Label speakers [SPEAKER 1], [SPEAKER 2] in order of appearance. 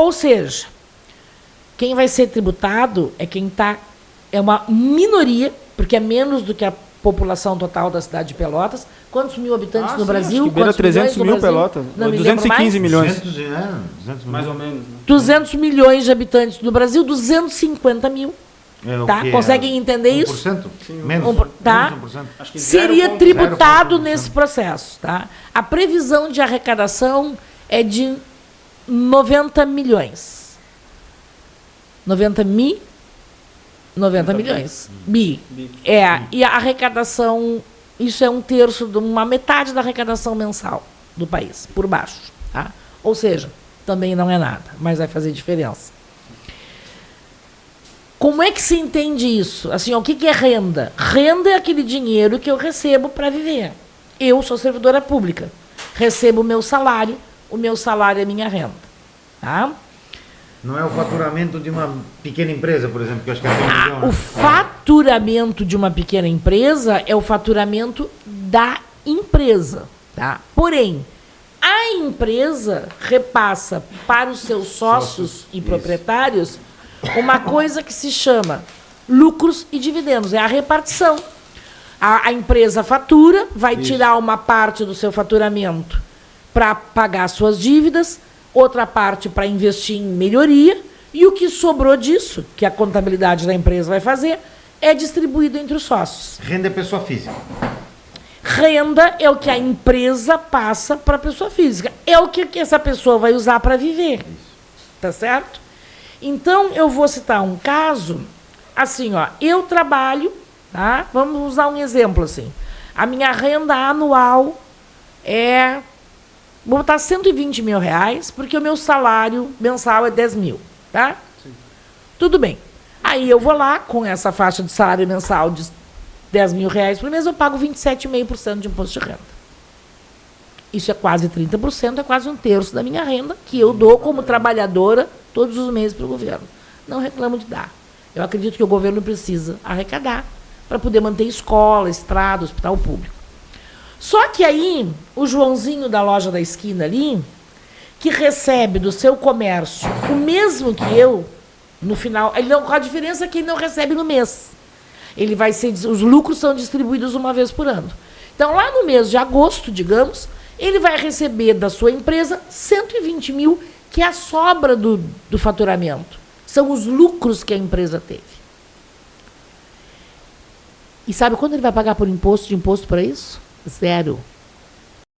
[SPEAKER 1] Ou seja, quem vai ser tributado é quem está... É uma minoria, porque é menos do que a população total da cidade de Pelotas. Quantos mil habitantes no Brasil?
[SPEAKER 2] Acho que beira 300 mil Pelotas. 215 milhões.
[SPEAKER 3] 200
[SPEAKER 2] mais ou menos. Né?
[SPEAKER 1] 200 milhões de habitantes no Brasil, 250 mil. Tá? Conseguem entender isso?
[SPEAKER 3] 1%? Menos,
[SPEAKER 1] tá?
[SPEAKER 3] menos 1%.
[SPEAKER 2] Acho que
[SPEAKER 1] seria tributado
[SPEAKER 3] 0,1%.
[SPEAKER 1] nesse processo. Tá? A previsão de arrecadação é de 90 milhões. 90 milhões. Bi. E a arrecadação, isso é uma metade da arrecadação mensal do país, por baixo. Tá? Ou seja, também não é nada, mas vai fazer diferença. Como é que se entende isso? Assim, ó, o que é renda? Renda é aquele dinheiro que eu recebo para viver. Eu sou servidora pública. Recebo o meu salário é minha renda. Tá?
[SPEAKER 3] Não é o faturamento de uma pequena empresa, por exemplo, que eu acho que é 100 milhões.
[SPEAKER 1] O faturamento de uma pequena empresa é o faturamento da empresa. Tá? Porém, a empresa repassa para os seus sócios e proprietários uma coisa que se chama lucros e dividendos. É a repartição. A empresa fatura, vai tirar uma parte do seu faturamento para pagar suas dívidas, outra parte para investir em melhoria, e o que sobrou disso, que a contabilidade da empresa vai fazer, é distribuído entre os sócios.
[SPEAKER 3] Renda é pessoa física.
[SPEAKER 1] Renda é o que a empresa passa para a pessoa física. É o que essa pessoa vai usar para viver. Tá certo? Então, eu vou citar um caso, assim, ó, eu trabalho, tá? Vamos usar um exemplo, assim. A minha renda anual é... Vou botar 120 mil reais, porque o meu salário mensal é 10 mil, tá? Sim. Tudo bem. Aí eu vou lá, com essa faixa de salário mensal de 10 mil reais por mês, eu pago 27,5% de imposto de renda. Isso é quase 30%, é quase um terço da minha renda, que eu dou como trabalhadora todos os meses para o governo. Não reclamo de dar. Eu acredito que o governo precisa arrecadar para poder manter escola, estrada, hospital público. Só que aí, o Joãozinho da loja da esquina ali, que recebe do seu comércio o mesmo que eu, no final, a diferença é que ele não recebe no mês. Ele vai ser, os lucros são distribuídos uma vez por ano. Então, lá no mês de agosto, digamos, ele vai receber da sua empresa 120 mil, que é a sobra do faturamento. São os lucros que a empresa teve. E sabe quanto ele vai pagar por imposto para isso? 0.